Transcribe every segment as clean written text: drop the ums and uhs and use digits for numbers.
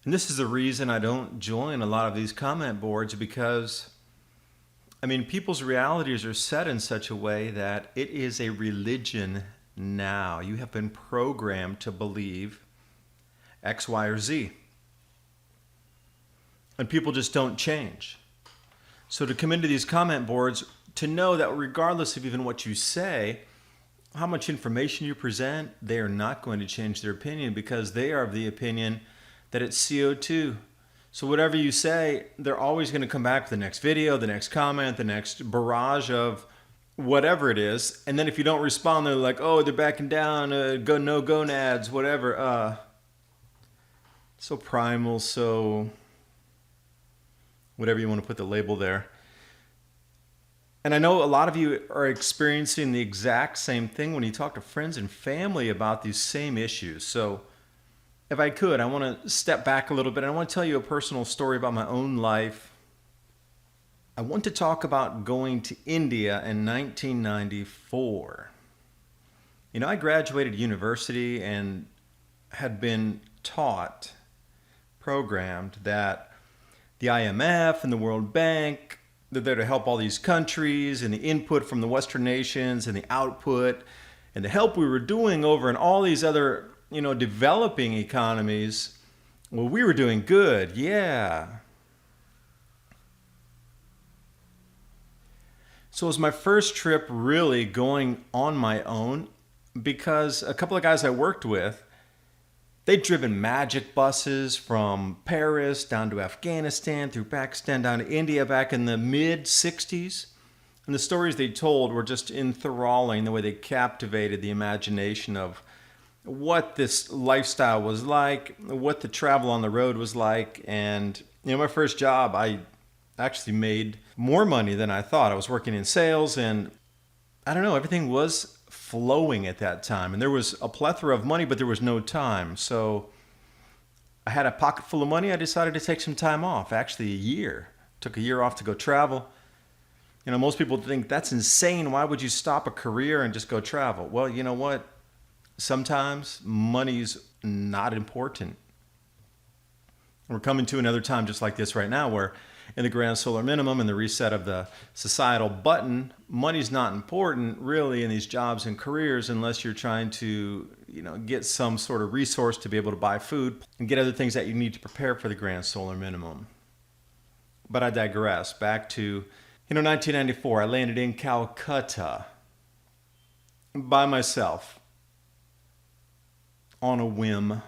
And this is the reason I don't join a lot of these comment boards because, I mean, people's realities are set in such a way that it is a religion now. You have been programmed to believe X, Y, or Z. And people just don't change. So to come into these comment boards, to know that regardless of even what you say, how much information you present, they are not going to change their opinion because they are of the opinion that it's CO2. So whatever you say, they're always going to come back with the next video, the next comment, the next barrage of whatever it is. And then if you don't respond, they're like, oh, they're backing down, go no gonads, whatever. So primal, so whatever you want to put the label there. And I know a lot of you are experiencing the exact same thing when you talk to friends and family about these same issues. So if I could, I want to step back a little bit. I want to tell you a personal story about my own life. I want to talk about going to India in 1994. You know, I graduated university and had been taught, programmed that the IMF and the World Bank, they're there to help all these countries, and the input from the Western nations and the output and the help we were doing over in all these other, developing economies. Well, we were doing good, yeah. So it was my first trip really going on my own because a couple of guys I worked with, they'd driven magic buses from Paris down to Afghanistan, through Pakistan, down to India back in the mid-60s. And the stories they told were just enthralling, the way they captivated the imagination of what this lifestyle was like, what the travel on the road was like. And, my first job, I actually made more money than I thought. I was working in sales, and I don't know, everything was flowing at that time. And there was a plethora of money, but there was no time. So I had a pocket full of money. I decided to take some time off, actually a year. Took a year off to go travel. Most people think that's insane. Why would you stop a career and just go travel? Well, you know what? Sometimes money's not important. We're coming to another time just like this right now where in the grand solar minimum and the reset of the societal button, money's not important really in these jobs and careers unless you're trying to, get some sort of resource to be able to buy food and get other things that you need to prepare for the grand solar minimum. But I digress. Back to, 1994, I landed in Calcutta by myself on a whim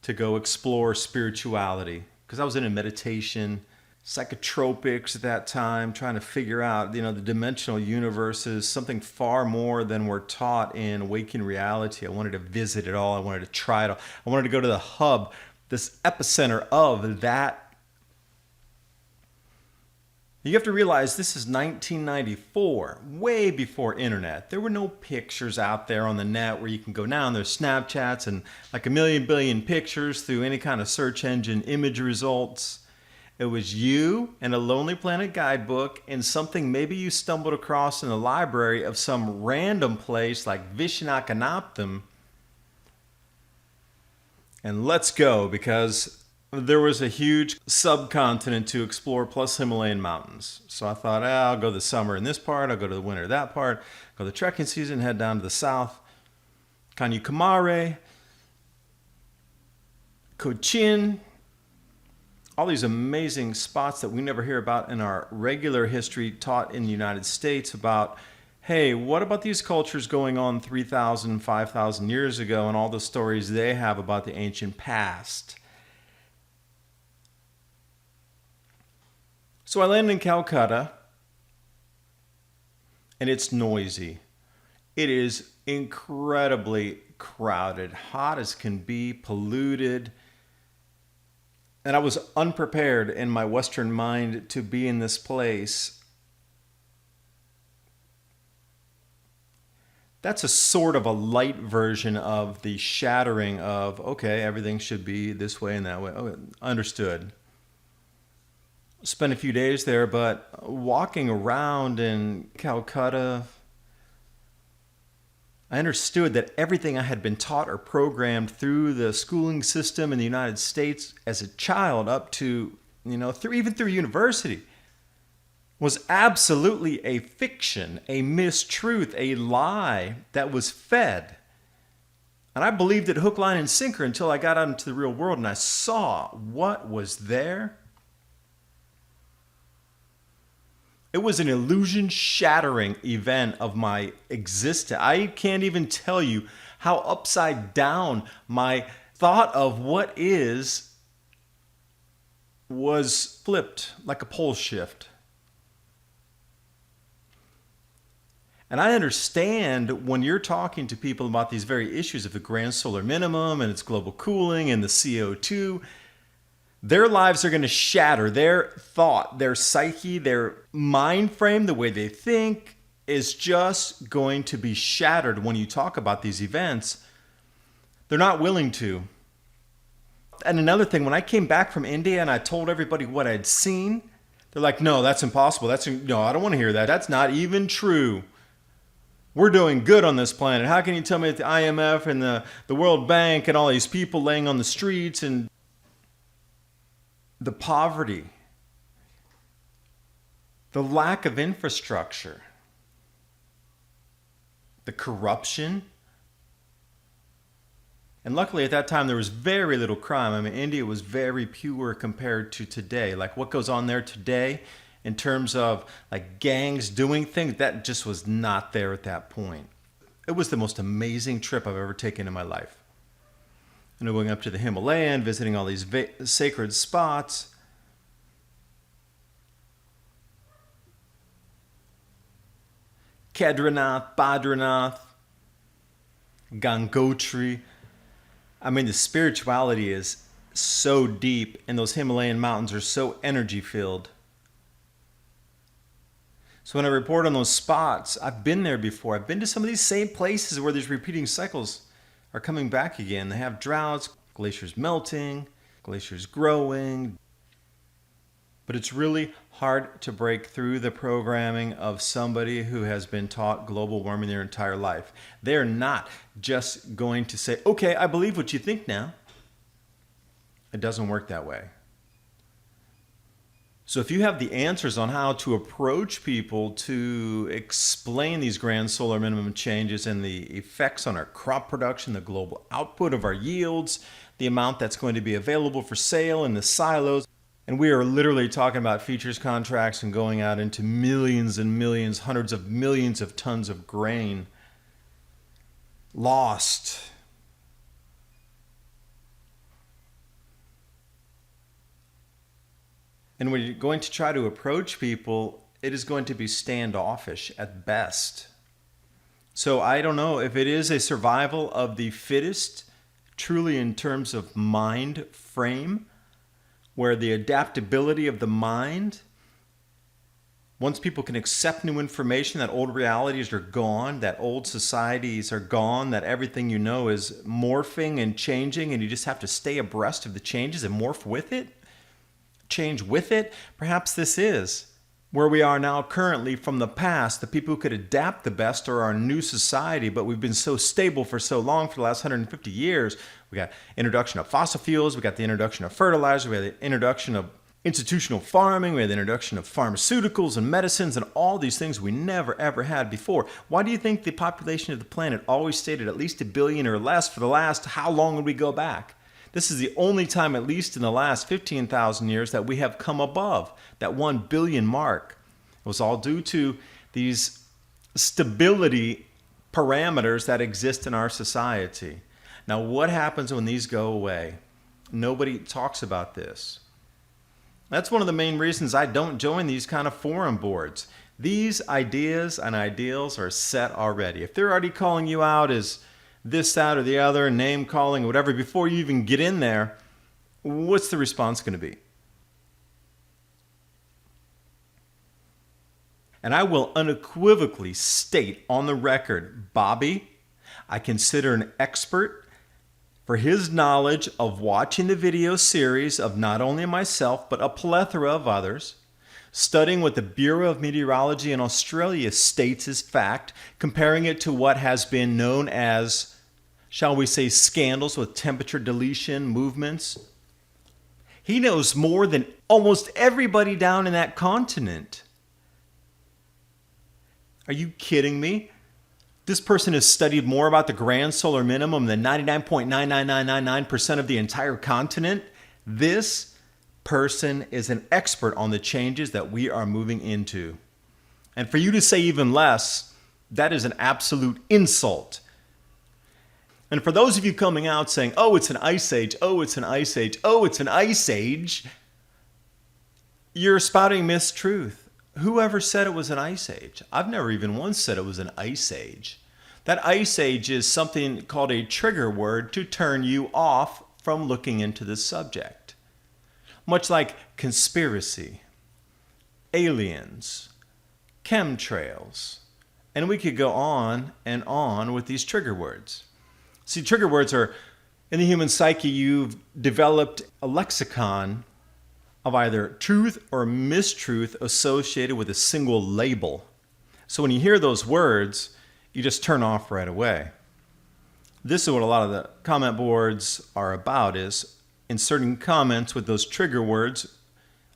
to go explore spirituality because I was in a meditation, psychotropics at that time, trying to figure out, the dimensional universe is something far more than we're taught in waking reality. I wanted to visit it all. I wanted to try it all. I wanted to go to the hub, this epicenter of that. You have to realize this is 1994, way before internet. There were no pictures out there on the net where you can go now and there's Snapchats and like a million billion pictures through any kind of search engine image results. It was you and a Lonely Planet guidebook and something maybe you stumbled across in the library of some random place like Vishnakanatham. And let's go, because there was a huge subcontinent to explore plus Himalayan mountains. So I thought, I'll go the summer in this part, I'll go to the winter that part, go the trekking season, head down to the south, Kanyakumari, Cochin, all these amazing spots that we never hear about in our regular history taught in the United States about, hey, what about these cultures going on 3,000, 5,000 years ago and all the stories they have about the ancient past? So I landed in Calcutta, and it's noisy. It is incredibly crowded, hot as can be, polluted. And I was unprepared in my Western mind to be in this place. That's a sort of a light version of the shattering of, okay, everything should be this way and that way. Oh, understood. Spent a few days there, but walking around in Calcutta, I understood that everything I had been taught or programmed through the schooling system in the United States as a child up to, even through university was absolutely a fiction, a mistruth, a lie that was fed. And I believed it hook, line, and sinker until I got out into the real world and I saw what was there. It was an illusion-shattering event of my existence. I can't even tell you how upside down my thought of what is was flipped like a pole shift. And I understand when you're talking to people about these very issues of the grand solar minimum and its global cooling and the CO2, their lives are going to shatter. Their thought, their psyche, their mind frame, the way they think is just going to be shattered when you talk about these events. They're not willing to. And another thing, when I came back from India and I told everybody what I'd seen, they're like, no, that's impossible. No, I don't want to hear that. That's not even true. We're doing good on this planet. How can you tell me that the IMF and the World Bank and all these people laying on the streets and the poverty, the lack of infrastructure, the corruption? And luckily at that time there was very little crime. I mean, India was very pure compared to today. Like what goes on there today in terms of like gangs doing things, that just was not there at that point. It was the most amazing trip I've ever taken in my life. And going up to the Himalayan, visiting all these sacred spots. Kedarnath, Badrinath, Gangotri. I mean, the spirituality is so deep and those Himalayan mountains are so energy filled. So when I report on those spots, I've been there before. I've been to some of these same places where these repeating cycles are coming back again. They have droughts, glaciers melting, glaciers growing. But it's really hard to break through the programming of somebody who has been taught global warming their entire life. They're not just going to say, okay, I believe what you think now. It doesn't work that way. So if you have the answers on how to approach people to explain these grand solar minimum changes and the effects on our crop production, the global output of our yields, the amount that's going to be available for sale in the silos, and we are literally talking about futures contracts and going out into millions and millions, hundreds of millions of tons of grain lost. And when you're going to try to approach people, it is going to be standoffish at best. So I don't know if it is a survival of the fittest, truly in terms of mind frame, where the adaptability of the mind, once people can accept new information, that old realities are gone, that old societies are gone, that everything you know is morphing and changing, and you just have to stay abreast of the changes and morph with it, change with it. Perhaps this is where we are now currently from the past. The people who could adapt the best are our new society, but we've been so stable for so long for the last 150 years. We got introduction of fossil fuels, we got the introduction of fertilizer, we had the introduction of institutional farming, we had the introduction of pharmaceuticals and medicines and all these things we never ever had before. Why do you think the population of the planet always stayed at least 1 billion or less for the last, how long would we go back? This is the only time, at least in the last 15,000 years, that we have come above that 1 billion mark. It was all due to these stability parameters that exist in our society. Now, what happens when these go away? Nobody talks about this. That's one of the main reasons I don't join these kind of forum boards. These ideas and ideals are set already. If they're already calling you out as this, that, or the other, name calling, or whatever, before you even get in there, what's the response going to be? And I will unequivocally state on the record, Bobby, I consider an expert for his knowledge of watching the video series of not only myself, but a plethora of others. studying what the Bureau of Meteorology in Australia states as fact, comparing it to what has been known as, shall we say, scandals with temperature deletion movements. He knows more than almost everybody down in that continent. Are you kidding me? This person has studied more about the grand solar minimum than 99.99999% of the entire continent. This person is an expert on the changes that we are moving into. And for you to say even less, that is an absolute insult. And for those of you coming out saying, oh, it's an ice age, oh, it's an ice age, oh, it's an ice age, you're spouting mistruth. Whoever said it was an ice age? I've never even once said it was an ice age. That ice age is something called a trigger word to turn you off from looking into this subject. Much like conspiracy, aliens, chemtrails, and we could go on and on with these trigger words. See, trigger words are, in the human psyche, you've developed a lexicon of either truth or mistruth associated with a single label. So when you hear those words, you just turn off right away. This is what a lot of the comment boards are about, is inserting comments with those trigger words.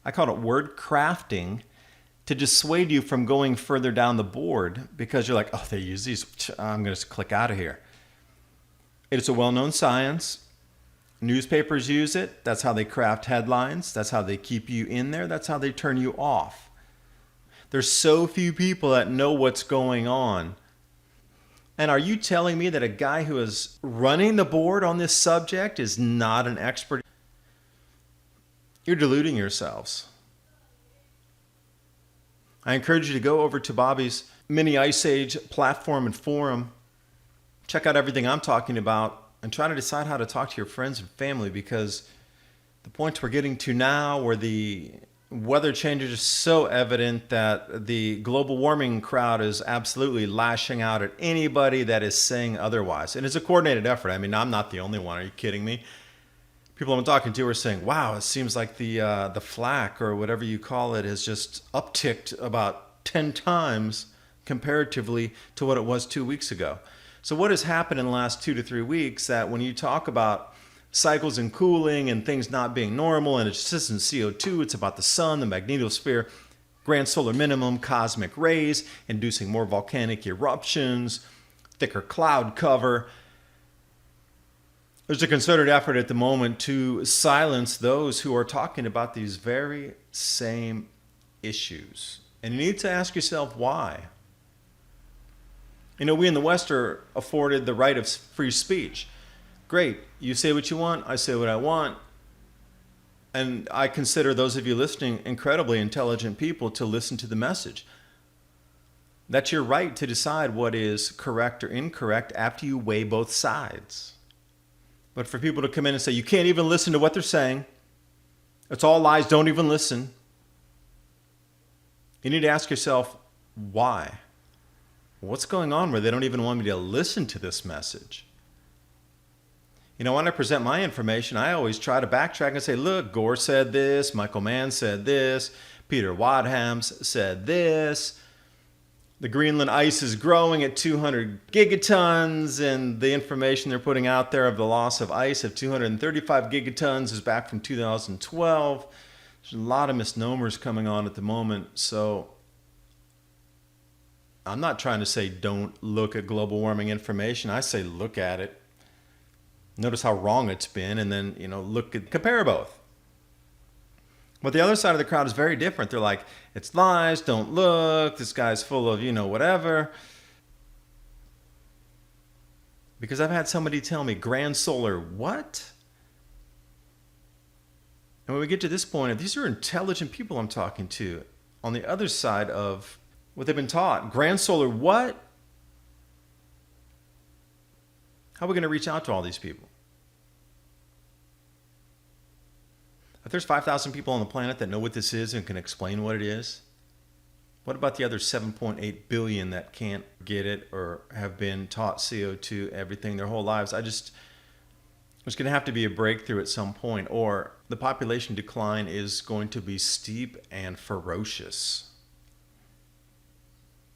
I call it word crafting to dissuade you from going further down the board because you're like, oh, they use these. I'm going to click out of here. It's a well-known science. Newspapers use it. That's how they craft headlines. That's how they keep you in there. That's how they turn you off. There's so few people that know what's going on. And are you telling me that a guy who is running the board on this subject is not an expert? You're deluding yourselves. I encourage you to go over to Bobby's Mini Ice Age platform and forum. Check out everything I'm talking about and try to decide how to talk to your friends and family, because the point we're getting to now where the weather changes are so evident that the global warming crowd is absolutely lashing out at anybody that is saying otherwise. And it's a coordinated effort. I mean, I'm not the only one. Are you kidding me? People I'm talking to are saying, wow, it seems like the flack or whatever you call it has just upticked about 10 times comparatively to what it was 2 weeks ago. So what has happened in the last 2 to 3 weeks that when you talk about cycles and cooling and things not being normal and it's just in CO2, it's about the sun, the magnetosphere, grand solar minimum, cosmic rays, inducing more volcanic eruptions, thicker cloud cover. There's a concerted effort at the moment to silence those who are talking about these very same issues. And you need to ask yourself why. You know, we in the West are afforded the right of free speech. Great. You say what you want. I say what I want. And I consider those of you listening incredibly intelligent people to listen to the message. That's your right to decide what is correct or incorrect after you weigh both sides. But for people to come in and say, you can't even listen to what they're saying, it's all lies, don't even listen, you need to ask yourself, why? What's going on where they don't even want me to listen to this message? You know, when I present my information, I always try to backtrack and say, look, Gore said this, Michael Mann said this, Peter Wadhams said this, the Greenland ice is growing at 200 gigatons, and the information they're putting out there of the loss of ice of 235 gigatons is back from 2012. There's a lot of misnomers coming on at the moment, so I'm not trying to say don't look at global warming information. I say look at it. Notice how wrong it's been, and then, compare both. But the other side of the crowd is very different. They're like, it's lies, don't look, this guy's full of, whatever. Because I've had somebody tell me, grand solar, what? And when we get to this point, these are intelligent people I'm talking to on the other side of what they've been taught. Grand solar, what? How are we going to reach out to all these people? If there's 5,000 people on the planet that know what this is and can explain what it is, what about the other 7.8 billion that can't get it or have been taught CO2 everything their whole lives? There's There's going to have to be a breakthrough at some point, or the population decline is going to be steep and ferocious.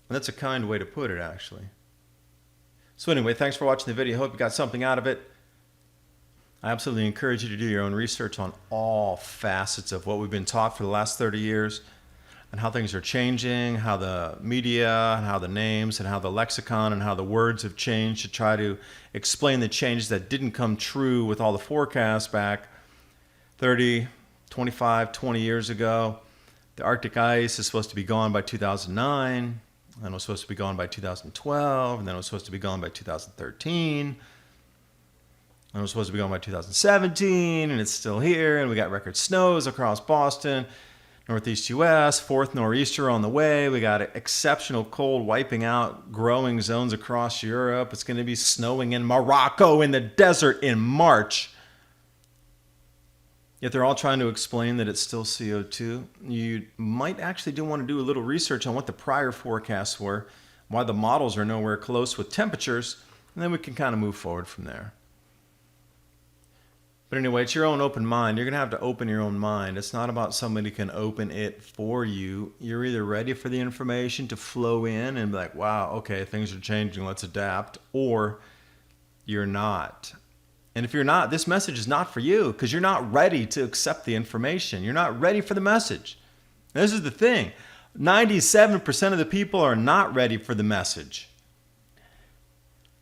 And that's a kind way to put it, actually. So anyway, thanks for watching the video. I hope you got something out of it. I absolutely encourage you to do your own research on all facets of what we've been taught for the last 30 years and how things are changing, how the media and how the names and how the lexicon and how the words have changed to try to explain the changes that didn't come true with all the forecasts back 30, 25, 20 years ago. The Arctic ice is supposed to be gone by 2009, and it was supposed to be gone by 2012, and then it was supposed to be gone by 2013, and it was supposed to be gone by 2017, and it's still here, and we got record snows across Boston, Northeast U.S., fourth nor'easter on the way. We got exceptional cold wiping out growing zones across Europe. It's going to be snowing in Morocco in the desert in March. Yet they're all trying to explain that it's still CO2. You might actually do want to do a little research on what the prior forecasts were, why the models are nowhere close with temperatures, and then we can kind of move forward from there. But anyway, it's your own open mind. You're going to have to open your own mind. It's not about somebody can open it for you. You're either ready for the information to flow in and be like, wow, okay, things are changing, let's adapt, or you're not. And if you're not, this message is not for you because you're not ready to accept the information. You're not ready for the message. This is the thing. 97% of the people are not ready for the message.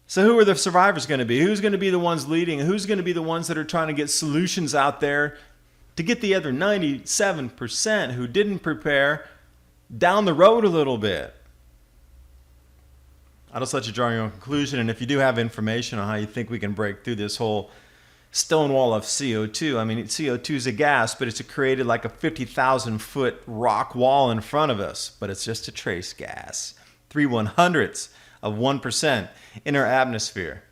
So who are the survivors going to be? Who's going to be the ones leading? Who's going to be the ones that are trying to get solutions out there to get the other 97% who didn't prepare down the road a little bit? I'll just let you draw your own conclusion. And if you do have information on how you think we can break through this whole stone wall of CO2, I mean, CO2 is a gas, but it's created like a 50,000 foot rock wall in front of us. But it's just a trace gas. 3/100ths of 1% in our atmosphere.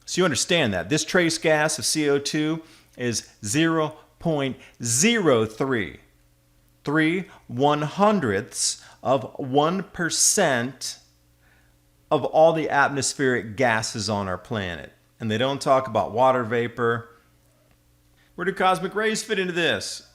So you understand that. This trace gas of CO2 is 0.03. 3/100ths of 1% of all the atmospheric gases on our planet. And they don't talk about water vapor. Where do cosmic rays fit into this?